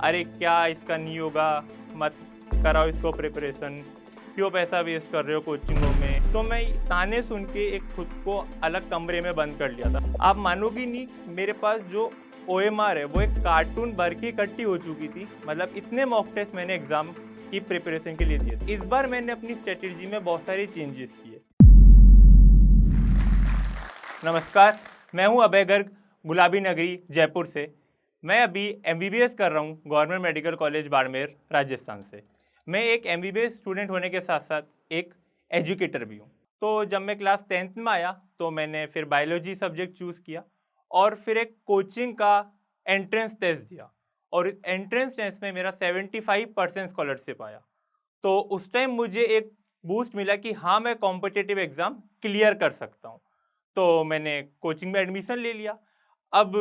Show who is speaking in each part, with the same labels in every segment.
Speaker 1: अरे क्या इसका नहीं होगा, मत कराओ इसको प्रिपरेशन, क्यों पैसा वेस्ट कर रहे हो कोचिंगों में। तो मैं ताने सुन के एक खुद को अलग कमरे में बंद कर लिया था। आप मानोगी नहीं, मेरे पास जो ओएमआर है वो एक कार्टून भर के इकट्ठी हो चुकी थी। मतलब इतने मॉक टेस्ट मैंने एग्जाम की प्रिपरेशन के लिए दिए थे। इस बार मैंने अपनी स्ट्रेटेजी में बहुत सारे चेंजेस किए। नमस्कार, मैं हूं अभय गर्ग, गुलाबी नगरी जयपुर से। मैं अभी एमबीबीएस कर रहा हूं government medical college Barmer Rajasthan से। मैं एक एमबीबीएस स्टूडेंट होने के साथ साथ एक एजुकेटर भी हूं। तो जब मैं क्लास 10th में आया तो मैंने फिर बायोलॉजी सब्जेक्ट चूज़ किया और फिर एक कोचिंग का एंट्रेंस टेस्ट दिया। और इस एंट्रेंस टेस्ट में मेरा 75% स्कॉलरशिप आया। तो उस टाइम मुझे एक बूस्ट मिला कि हाँ, मैं कॉम्पिटिटिव एग्ज़ाम क्लियर कर सकता हूँ। तो मैंने कोचिंग में एडमिशन ले लिया। अब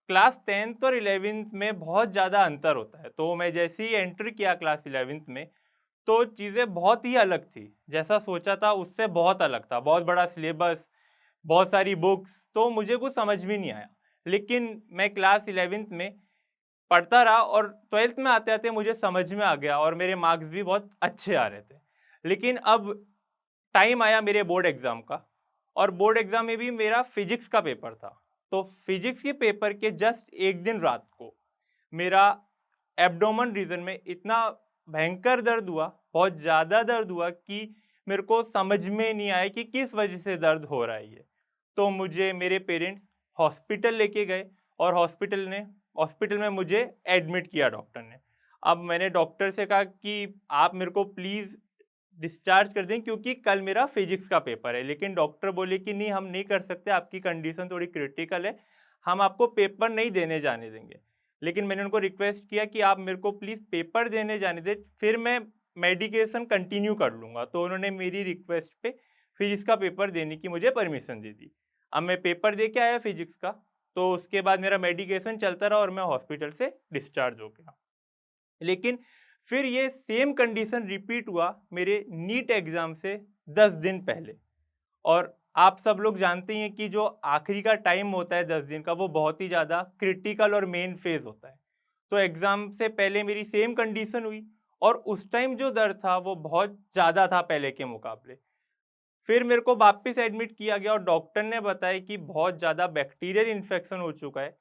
Speaker 1: क्लास 10th और 11th में बहुत ज़्यादा अंतर होता है। तो मैं जैसे ही एंटर किया क्लास 11th में, तो चीज़ें बहुत ही अलग थी। जैसा सोचा था उससे बहुत अलग था। बहुत बड़ा सिलेबस, बहुत सारी बुक्स, तो मुझे कुछ समझ भी नहीं आया। लेकिन मैं क्लास 11th में पढ़ता रहा और 12th में आते-आते मुझे समझ में आ गया और मेरे मार्क्स भी बहुत अच्छे आ रहे थे। लेकिन अब टाइम आया मेरे बोर्ड एग्ज़ाम का और बोर्ड एग्ज़ाम में भी मेरा फिजिक्स का पेपर था। तो फिजिक्स के पेपर के जस्ट एक दिन रात को मेरा एब्डोमेन रीजन में इतना भयंकर दर्द हुआ, बहुत ज़्यादा दर्द हुआ कि मेरे को समझ में नहीं आया कि किस वजह से दर्द हो रहा है ये। तो मुझे मेरे पेरेंट्स हॉस्पिटल लेके गए और हॉस्पिटल में मुझे एडमिट किया डॉक्टर ने। अब मैंने डॉक्टर से कहा कि आप मेरे को प्लीज़ डिस्चार्ज कर दें क्योंकि कल मेरा फिजिक्स का पेपर है। लेकिन डॉक्टर बोले कि नहीं, हम नहीं कर सकते, आपकी कंडीशन थोड़ी क्रिटिकल है, हम आपको पेपर नहीं देने जाने देंगे। लेकिन मैंने उनको रिक्वेस्ट किया कि आप मेरे को प्लीज़ पेपर देने जाने दें, फिर मैं मेडिकेशन कंटिन्यू कर लूँगा। तो उन्होंने मेरी रिक्वेस्ट पे फिजिक्स का पेपर देने की मुझे परमिशन दे दी। अब मैं पेपर दे के आया फिजिक्स का, तो उसके बाद मेरा मेडिकेशन चलता रहा और मैं हॉस्पिटल से डिस्चार्ज हो गया। लेकिन फिर ये सेम कंडीशन रिपीट हुआ मेरे नीट एग्ज़ाम से 10 दिन पहले। और आप सब लोग जानते ही हैं कि जो आखिरी का टाइम होता है 10 दिन का, वो बहुत ही ज़्यादा क्रिटिकल और मेन फेज़ होता है। तो एग्ज़ाम से पहले मेरी सेम कंडीशन हुई और उस टाइम जो दर्द था वो बहुत ज़्यादा था पहले के मुकाबले। फिर मेरे को वापस एडमिट किया गया और डॉक्टर ने बताया कि बहुत ज़्यादा बैक्टीरियल इन्फेक्शन हो चुका है,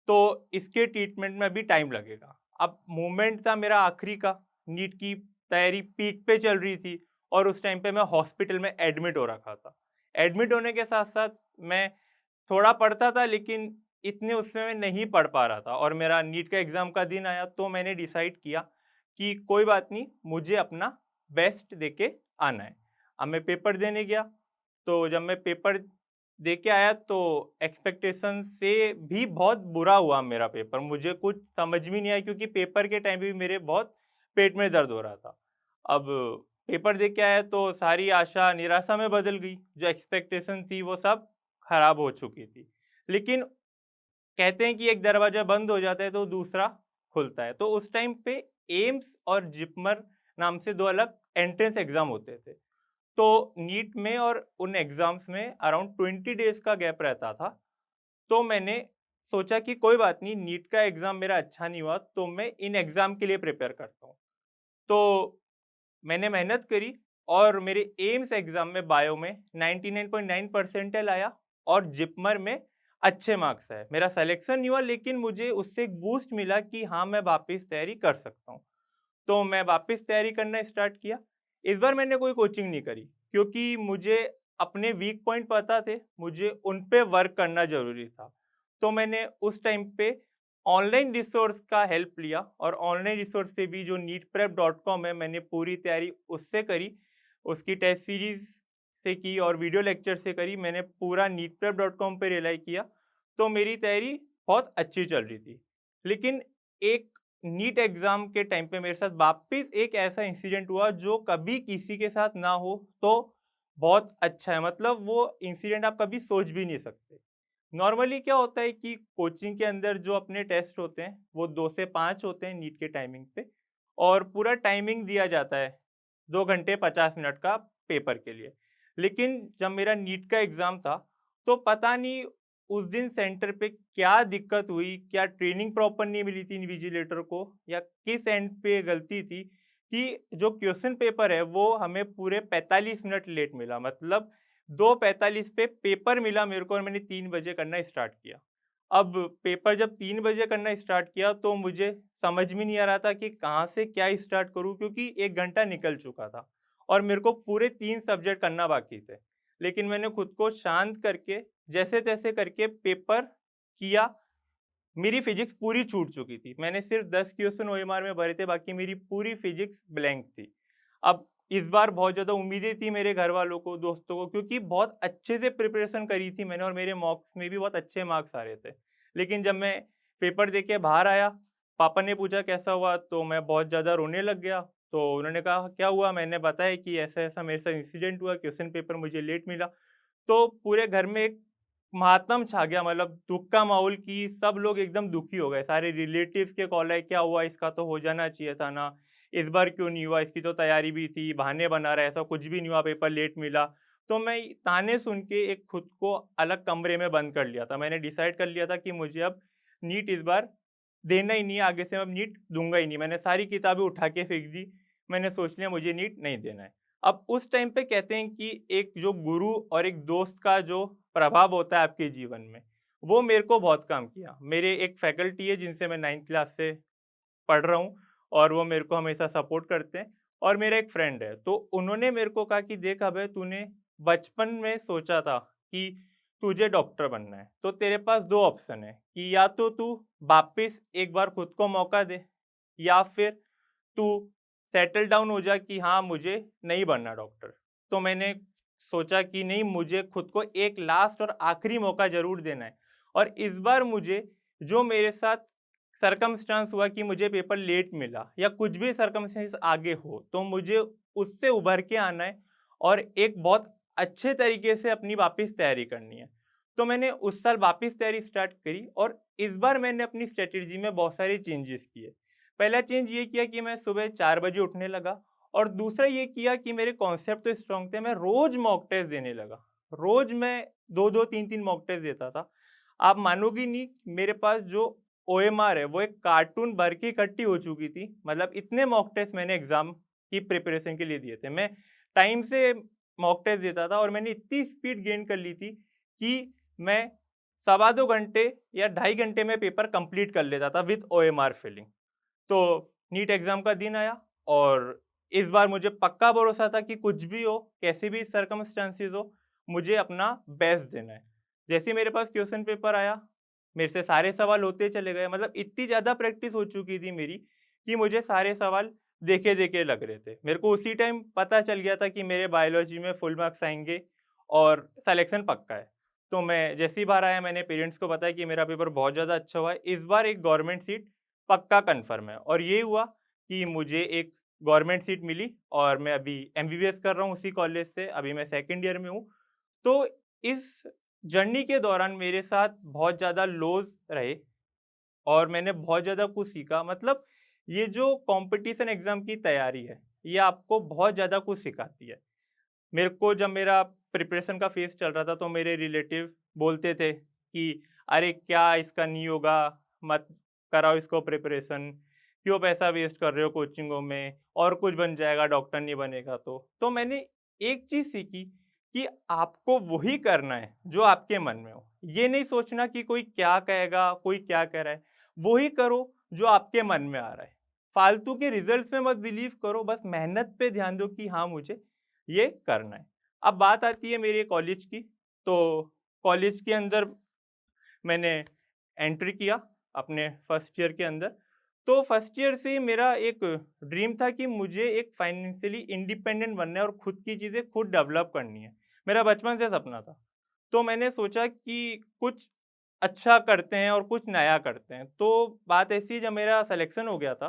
Speaker 1: तो इसके ट्रीटमेंट में अभी टाइम लगेगा। अब मोमेंट था मेरा आखिरी का, नीट की तैयारी पीक पे चल रही थी और उस टाइम पे मैं हॉस्पिटल में एडमिट हो रखा था। एडमिट होने के साथ-साथ मैं थोड़ा पढ़ता था, लेकिन इतने उसमें मैं नहीं पढ़ पा रहा था और मेरा नीट का एग्ज़ाम का दिन आया तो मैंने डिसाइड किया कि कोई बात नहीं, मुझे अपना बेस्ट देके आना है। अब मैं पेपर देने गया, तो जब मैं पेपर दे के आया तो एक्सपेक्टेशन से भी बहुत बुरा हुआ मेरा पेपर। मुझे कुछ समझ में नहीं आया क्योंकि पेपर के टाइम पे भी मेरे बहुत पेट में दर्द हो रहा था। अब पेपर दे के आया तो सारी आशा निराशा में बदल गई। जो एक्सपेक्टेशन थी वो सब खराब हो चुकी थी। लेकिन कहते हैं कि एक दरवाज़ा बंद हो जाता है तो दूसरा खुलता है। तो उस टाइम पे एम्स और जिपमर नाम से 2 अलग एंट्रेंस एग्ज़ाम होते थे। तो नीट में और उन एग्ज़ाम्स में अराउंड 20 डेज़ का गैप रहता था। तो मैंने सोचा कि कोई बात नहीं, नीट का एग्ज़ाम मेरा अच्छा नहीं हुआ तो मैं इन एग्ज़ाम के लिए प्रिपेयर करता हूँ। तो मैंने मेहनत करी और मेरे एम्स एग्ज़ाम में बायो में 99.9 परसेंटाइल आया और जिपमर में अच्छे मार्क्स आए। मेरा सिलेक्शन नहीं हुआ लेकिन मुझे उससे एक बूस्ट मिला कि हाँ, मैं वापस तैयारी कर सकता हूँ। तो मैं वापस तैयारी करना स्टार्ट किया। इस बार मैंने कोई कोचिंग नहीं करी क्योंकि मुझे अपने वीक पॉइंट पता थे, मुझे उन पे वर्क करना ज़रूरी था। तो मैंने उस टाइम पे ऑनलाइन रिसोर्स का हेल्प लिया और ऑनलाइन रिसोर्स पे भी जो neetprep.com है, मैंने पूरी तैयारी उससे करी। उसकी टेस्ट सीरीज़ से की और वीडियो लेक्चर से करी। मैंने पूरा neetprep.com पे रिलाई किया, तो मेरी तैयारी बहुत अच्छी चल रही थी। लेकिन एक नीट एग्ज़ाम के टाइम पे मेरे साथ वापस एक ऐसा इंसिडेंट हुआ जो कभी किसी के साथ ना हो तो बहुत अच्छा है। मतलब वो इंसिडेंट आप कभी सोच भी नहीं सकते। नॉर्मली क्या होता है कि कोचिंग के अंदर जो अपने टेस्ट होते हैं वो 2 से 5 होते हैं नीट के टाइमिंग पे और पूरा टाइमिंग दिया जाता है 2 घंटे 50 मिनट का पेपर के लिए। लेकिन जब मेरा नीट का एग्ज़ाम था तो पता नहीं उस दिन सेंटर पे क्या दिक्कत हुई, क्या ट्रेनिंग प्रॉपर नहीं मिली थी इन्विजिलेटर को, या किस एंड पे गलती थी कि जो क्वेश्चन पेपर है वो हमें पूरे 45 मिनट लेट मिला। मतलब 2:45 पे पेपर मिला मेरे को और मैंने 3 बजे करना स्टार्ट किया। अब पेपर जब 3 बजे करना स्टार्ट किया तो मुझे समझ में नहीं आ रहा था कि कहाँ से क्या स्टार्ट करूँ, क्योंकि 1 घंटा निकल चुका था और मेरे को पूरे 3 सब्जेक्ट करना बाकी थे। लेकिन मैंने खुद को शांत करके जैसे-तैसे करके पेपर किया। मेरी फिजिक्स पूरी छूट चुकी थी। मैंने सिर्फ 10 क्वेश्चन ओएमआर में भरे थे, बाकी मेरी पूरी फिजिक्स ब्लैंक थी। अब इस बार बहुत ज़्यादा उम्मीदें थी मेरे घरवालों को, दोस्तों को, क्योंकि बहुत अच्छे से प्रिपरेशन करी थी मैंने और मेरे मॉक्स में भी बहुत अच्छे मार्क्स आ रहे थे। लेकिन जब मैं पेपर दे के बाहर आया, पापा ने पूछा कैसा हुआ, तो मैं बहुत ज़्यादा रोने लग गया। तो उन्होंने कहा क्या हुआ? मैंने बताया कि ऐसा-ऐसा मेरे साथ इंसिडेंट हुआ, क्वेश्चन पेपर मुझे लेट मिला। तो पूरे घर में एक मातम छा गया, मतलब दुःख का माहौल कि सब लोग एकदम दुखी हो गए। सारे रिलेटिव्स के कॉल आए, क्या हुआ? इसका तो हो जाना चाहिए था ना, इस बार क्यों नहीं हुआ? इसकी तो तैयारी भी थी, बहाने बना रहा है, ऐसा कुछ भी नहीं हुआ, पेपर लेट मिला। तो मैं ताने सुन के एक खुद को अलग कमरे में बंद कर लिया था। मैंने डिसाइड कर लिया था कि मुझे अब नीट इस बार देना ही नहीं है, आगे से मैं अब नीट दूँगा ही नहीं। मैंने सारी किताबें उठा के फेंक दी। मैंने सोच लिया मुझे नीट नहीं देना है। अब उस टाइम पे कहते हैं कि एक जो गुरु और एक दोस्त का जो प्रभाव होता है आपके जीवन में, वो मेरे को बहुत काम किया। मेरे एक फैकल्टी है जिनसे मैं 9th क्लास से पढ़ रहा हूँ और वो मेरे को हमेशा सपोर्ट करते हैं, और मेरा एक फ्रेंड है, तो उन्होंने मेरे को कहा कि देख अबे, तूने बचपन में सोचा था कि तुझे डॉक्टर बनना है, तो तेरे पास 2 ऑप्शन है कि या तो तू वापस एक बार खुद को मौका दे, या फिर तू सेटल डाउन हो जा कि हाँ, मुझे नहीं बनना डॉक्टर। तो मैंने सोचा कि नहीं, मुझे खुद को एक लास्ट और आखिरी मौका ज़रूर देना है, और इस बार मुझे जो मेरे साथ सरकमस्टांस हुआ कि मुझे पेपर लेट मिला या कुछ भी सरकमस्टेंस आगे हो, तो मुझे उससे उभर के आना है और एक बहुत अच्छे तरीके से अपनी वापस तैयारी करनी है। तो मैंने उस साल वापस तैयारी स्टार्ट करी और इस बार मैंने अपनी स्ट्रैटेजी में बहुत सारे चेंजेस किए। पहला चेंज ये किया कि मैं सुबह 4 बजे उठने लगा, और दूसरा ये किया कि मेरे कॉन्सेप्ट तो स्ट्रॉन्ग थे, मैं रोज़ मॉक टेस्ट देने लगा। रोज़ मैं 2-2 3-3 मॉक टेस्ट देता था। आप मानोगी नहीं, मेरे पास जो ओएमआर है वो एक कार्टून भर के इकट्ठी हो चुकी थी। मतलब इतने मॉक टेस्ट मैंने एग्ज़ाम की प्रिपरेशन के लिए दिए थे। मैं टाइम से मॉक टेस्ट देता था और मैंने इतनी स्पीड गेन कर ली थी कि मैं सवा 2 घंटे या ढाई घंटे में पेपर कंप्लीट कर लेता था विद ओएमआर फिलिंग। तो नीट एग्ज़ाम का दिन आया और इस बार मुझे पक्का भरोसा था कि कुछ भी हो, कैसे भी सर्कमस्टेंसेस हो, मुझे अपना बेस्ट देना है। जैसे ही मेरे पास क्वेश्चन पेपर आया, मेरे से सारे सवाल होते चले गए। मतलब इतनी ज़्यादा प्रैक्टिस हो चुकी थी मेरी कि मुझे सारे सवाल देखे-देखे लग रहे थे। मेरे को उसी टाइम पता चल गया था कि मेरे बायोलॉजी में फुल मार्क्स आएँगे और सिलेक्शन पक्का है। तो मैं जैसे ही बाहर आया, मैंने पेरेंट्स को बताया कि मेरा पेपर बहुत ज़्यादा अच्छा हुआ है। इस बार एक गवर्नमेंट सीट पक्का कन्फर्म है, और ये हुआ कि मुझे एक गवर्नमेंट सीट मिली और मैं अभी एमबीबीएस कर रहा हूँ उसी कॉलेज से। अभी मैं सेकंड ईयर में हूँ। तो इस जर्नी के दौरान मेरे साथ बहुत ज़्यादा लोज़ रहे और मैंने बहुत ज़्यादा कुछ सीखा। मतलब ये जो कॉम्पिटिशन एग्ज़ाम की तैयारी है, ये आपको बहुत ज़्यादा कुछ सिखाती है। मेरे को जब मेरा प्रिपरेशन का फेज़ चल रहा था तो मेरे रिलेटिव बोलते थे कि अरे क्या इसका नहीं होगा, मत कराओ इसको प्रिपरेशन, क्यों पैसा वेस्ट कर रहे हो कोचिंगों में, और कुछ बन जाएगा, डॉक्टर नहीं बनेगा तो। तो मैंने एक चीज़ सीखी कि आपको वही करना है जो आपके मन में हो। ये नहीं सोचना कि कोई क्या कहेगा, कोई क्या कह रहा है। वही करो जो आपके मन में आ रहा है। फालतू के रिज़ल्ट्स में मत बिलीव करो, बस मेहनत पे ध्यान दो कि हाँ, मुझे ये करना है। अब बात आती है मेरे कॉलेज की, तो कॉलेज के अंदर मैंने एंट्री किया अपने फर्स्ट ईयर के अंदर। तो फर्स्ट ईयर से ही मेरा एक ड्रीम था कि मुझे एक फाइनेंशियली इंडिपेंडेंट बनना है और खुद की चीज़ें खुद डेवलप करनी है। मेरा बचपन से सपना था। तो मैंने सोचा कि कुछ अच्छा करते हैं और कुछ नया करते हैं। तो बात ऐसी है, जब मेरा सिलेक्शन हो गया था,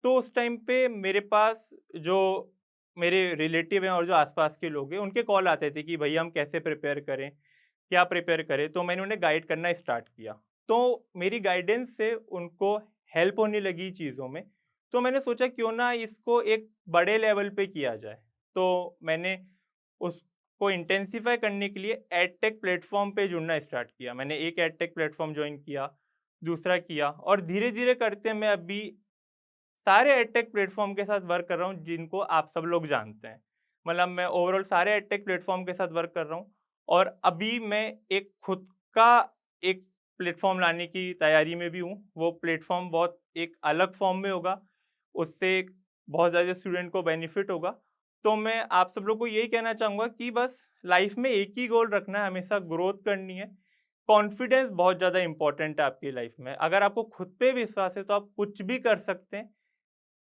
Speaker 1: तो उस टाइम पे मेरे पास जो मेरे रिलेटिव हैं और जो आस-पास के लोग हैं, उनके कॉल आते थे कि भैया हम कैसे प्रिपेयर करें, क्या प्रिपेयर करें? तो मैंने उन्हें गाइड करना स्टार्ट किया। तो मेरी गाइडेंस से उनको हेल्प होने लगी चीज़ों में। तो मैंने सोचा क्यों ना इसको एक बड़े लेवल पे किया जाए। तो मैंने उस को इंटेंसिफाई करने के लिए एडटेक प्लेटफॉर्म पे जुड़ना स्टार्ट किया। मैंने एक एडटेक प्लेटफॉर्म ज्वाइन किया, दूसरा किया, और धीरे धीरे करते मैं अभी सारे एडटेक प्लेटफॉर्म के साथ वर्क कर रहा हूँ जिनको आप सब लोग जानते हैं। मतलब मैं ओवरऑल सारे एडटेक प्लेटफॉर्म के साथ वर्क कर रहा हूँ, और अभी मैं एक खुद का एक प्लेटफॉर्म लाने की तैयारी में भी हूँ। वो प्लेटफॉर्म बहुत एक अलग फॉर्म में होगा, उससे बहुत ज़्यादा स्टूडेंट को बेनिफिट होगा। तो मैं आप सब लोग को यही कहना चाहूँगा कि बस लाइफ में एक ही गोल रखना है, हमेशा ग्रोथ करनी है। कॉन्फिडेंस बहुत ज़्यादा इंपॉर्टेंट है आपकी लाइफ में। अगर आपको खुद पे विश्वास है तो आप कुछ भी कर सकते हैं।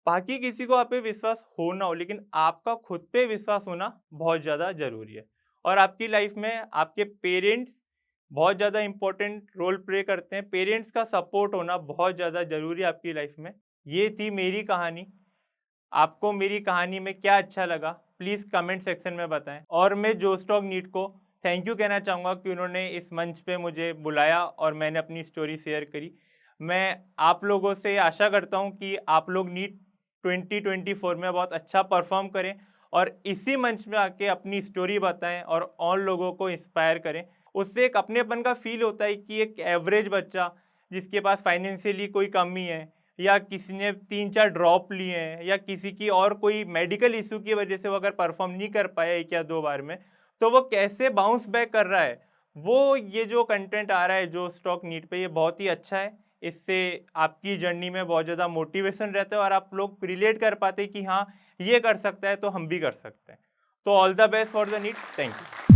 Speaker 1: बाकी किसी को आप पे विश्वास हो ना हो, लेकिन आपका खुद पे विश्वास होना बहुत ज़्यादा ज़रूरी है। और आपकी लाइफ में आपके पेरेंट्स बहुत ज़्यादा इंपॉर्टेंट रोल प्ले करते हैं। पेरेंट्स का सपोर्ट होना बहुत ज़्यादा ज़रूरी है आपकी लाइफ में। ये थी मेरी कहानी। आपको मेरी कहानी में क्या अच्छा लगा प्लीज़ कमेंट सेक्शन में बताएं। और मैं जोस्टॉक नीट को थैंक यू कहना चाहूँगा कि उन्होंने इस मंच पे मुझे बुलाया और मैंने अपनी स्टोरी शेयर करी। मैं आप लोगों से आशा करता हूँ कि आप लोग नीट 2024 में बहुत अच्छा परफॉर्म करें और इसी मंच में आके अपनी स्टोरी बताएं और लोगों को इंस्पायर करें। उससे एक अपनेपन का फील होता है कि एक एवरेज बच्चा जिसके पास फाइनेंशियली कोई कमी है, या किसी ने 3-4 ड्रॉप लिए हैं, या किसी की और कोई मेडिकल इशू की वजह से वो अगर परफॉर्म नहीं कर पाया 1 या 2 बार में, तो वो कैसे बाउंस बैक कर रहा है, वो ये जो कंटेंट आ रहा है जो स्टॉक नीट पे, ये बहुत ही अच्छा है। इससे आपकी जर्नी में बहुत ज़्यादा मोटिवेशन रहता है और आप लोग रिलेट कर पाते हैं कि हाँ, ये कर सकता है तो हम भी कर सकते हैं। तो all the best for the NEET. Thank you.